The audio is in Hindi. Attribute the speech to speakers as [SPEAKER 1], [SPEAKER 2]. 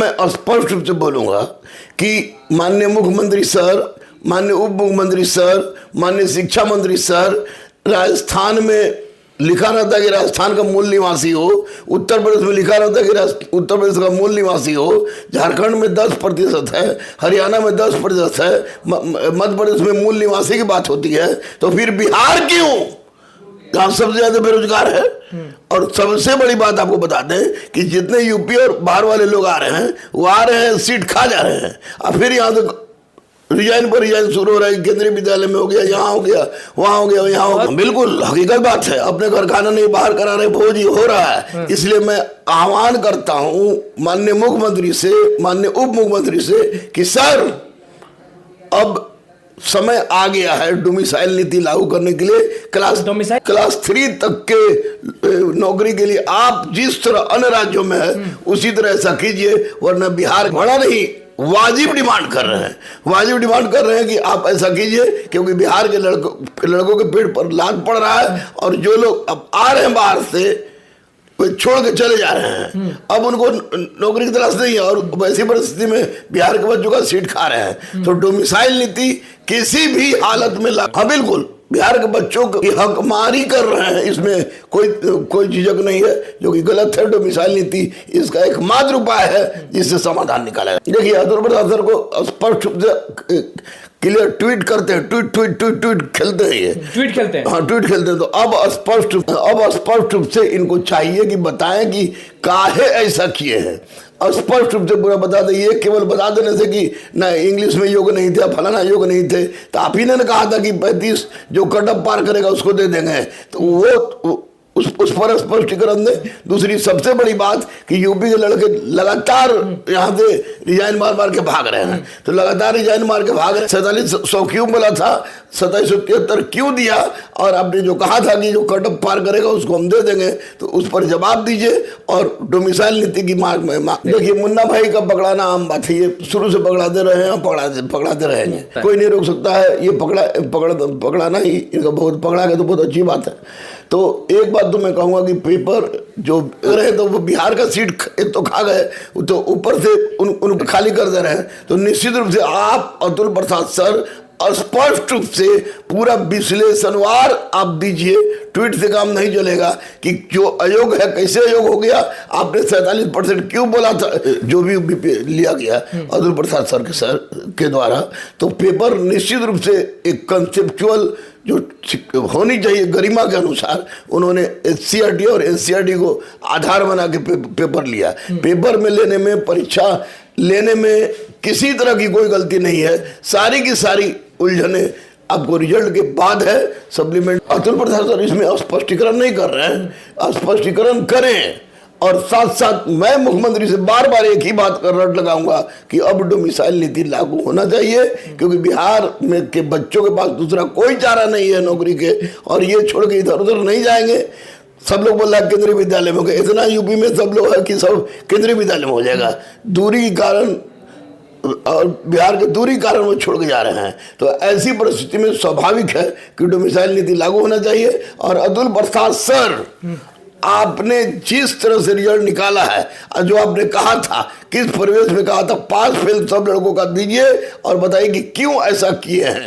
[SPEAKER 1] मैं स्पष्ट रूप से बोलूंगा कि माननीय मुख्यमंत्री सर, माननीय उप मुख्यमंत्री सर, माननीय शिक्षा मंत्री सर, राजस्थान में लिखा रहता है कि राजस्थान का मूल निवासी हो, उत्तर प्रदेश में लिखा रहता है कि उत्तर प्रदेश का मूल निवासी हो, झारखंड में 10% है, हरियाणा में 10% है, मध्य प्रदेश में मूल निवासी की बात होती है, तो फिर बिहार क्यों जहाँ सबसे ज्यादा बेरोजगार है? और सबसे बड़ी बात आपको बता दें कि जितने यूपी और बाहर वाले लोग आ रहे हैं वो आ रहे हैं, सीट खा जा रहे हैं, और फिर यहाँ तो रिजाइन पर रिजाइन शुरू हो रहा है। केंद्रीय विद्यालय में हो गया, यहाँ हो गया, वहाँ हो गया, यहाँ हो गया। बिल्कुल हकीकत बात है, अपने घर खाना नहीं बाहर करा रहे, भोज हो रहा है। इसलिए मैं आह्वान करता हूँ माननीय मुख्यमंत्री से, माननीय उप मुख्यमंत्री से कि सर अब समय आ गया है डोमिसाइल नीति लागू करने के लिए। क्लास 3 तक के नौकरी के लिए आप जिस तरह अन्य राज्यों में है उसी तरह ऐसा कीजिए, वरना बिहार बड़ा नहीं वाजिब डिमांड कर रहे हैं, वाजिब डिमांड कर रहे हैं कि आप ऐसा कीजिए, क्योंकि बिहार के लड़कों के पेट पर लाद पड़ रहा है, और जो लोग अब आ रहे हैं बाहर से वे छोड़ के चले जा रहे हैं। अब उनको नौकरी की तलाश नहीं है, और वैसी परिस्थिति में बिहार के बच्चों का सीट खा रहे हैं। तो डोमिसाइल नीति किसी भी हालत में हाँ बिल्कुल बिहार के बच्चों की हकमारी कर रहे हैं, इसमें कोई झिझक नहीं है, जो कि गलत है। डोमिसाइल नीति इसका एकमात्र उपाय है जिससे समाधान निकाला जाए। देखिए अतुल प्रसाद सर को स्पष्ट रूप से क्लियर ट्वीट करते हैं, ट्वीट खेलते हैं, ये ट्वीट खेलते हैं, हाँ ट्वीट खेलते हैं। तो अब स्पष्ट रूप से इनको चाहिए कि बताएं कि काहे ऐसा किए हैं, स्पष्ट रूप से पूरा बता दें। ये केवल बता देने से कि ना इंग्लिश में योग नहीं थे, फलाना योग नहीं थे, तो आप ही ने कहा था कि 35 जो कट ऑफ पार करेगा उसको दे देंगे, तो वो उस पर स्पष्टीकरण दें। दूसरी सबसे बड़ी बात कि यूपी के लड़के लगातार यहाँ से रिजाइन मार के भाग रहे हैं, तो लगातार रिजाइन मार के भाग रहे हैं। 4700 क्यों बोला था, 2773 क्यों दिया, और आपने जो कहा था कि जो कट ऑफ पार करेगा उसको हम दे देंगे, तो उस पर जवाब दीजिए। और डोमिसाइल नीति की मांग में देखिए मुन्ना भाई का पकड़ाना आम बात है, ये शुरू से पकड़ाते रहे हैं, पकड़ाते रहेंगे, कोई नहीं रोक सकता है। ये पकड़ाना ही इनका बहुत पकड़ा गया तो बहुत अच्छी बात है। तो एक बात तो मैं कहूँगा कि पेपर जो रहे तो वो बिहार का सीट एक तो खा गए, तो ऊपर से उन खाली कर दे रहे हैं। तो निश्चित रूप से आप अतुल प्रसाद सर स्पष्ट रूप से पूरा विश्लेषणवार आप दीजिए, ट्वीट से काम नहीं चलेगा कि जो अयोग है कैसे अयोग हो गया, आपने 47% क्यों बोला था, जो भी लिया गया अतुल प्रसाद सर के द्वारा। तो पेपर निश्चित रूप से एक कंसेप्चुअल जो होनी चाहिए गरिमा के अनुसार उन्होंने SCRT और NCRT को आधार बना के पेपर लिया। पेपर में लेने में, परीक्षा लेने में किसी तरह की कोई गलती नहीं है, सारी की सारी उलझने आपको रिजल्ट के बाद है। सप्लीमेंट अतुल प्रसाद सर इसमें स्पष्टीकरण नहीं कर रहे हैं, स्पष्टीकरण करें। और साथ साथ मैं मुख्यमंत्री से बार बार एक ही बात कर रट लगाऊंगा कि अब डोमिसाइल नीति लागू होना चाहिए, क्योंकि बिहार में के बच्चों के पास दूसरा कोई चारा नहीं है नौकरी के, और ये छोड़ के इधर उधर नहीं जाएंगे। सब लोग बोल रहा है केंद्रीय विद्यालय में, इतना यूपी में सब लोग है कि सब केंद्रीय विद्यालय में हो जाएगा, दूरी के कारण और बिहार के दूरी कारण वो छोड़ के जा रहे हैं। तो ऐसी परिस्थिति में स्वाभाविक है कि डोमिसाइल नीति लागू होना चाहिए। और अतुल प्रसाद सर आपने जिस तरह से रिजल्ट निकाला है, जो आपने कहा था, किस परिवेश में कहा था, पास फेल सब लड़कों का दीजिए और बताइए कि क्यों ऐसा किए हैं।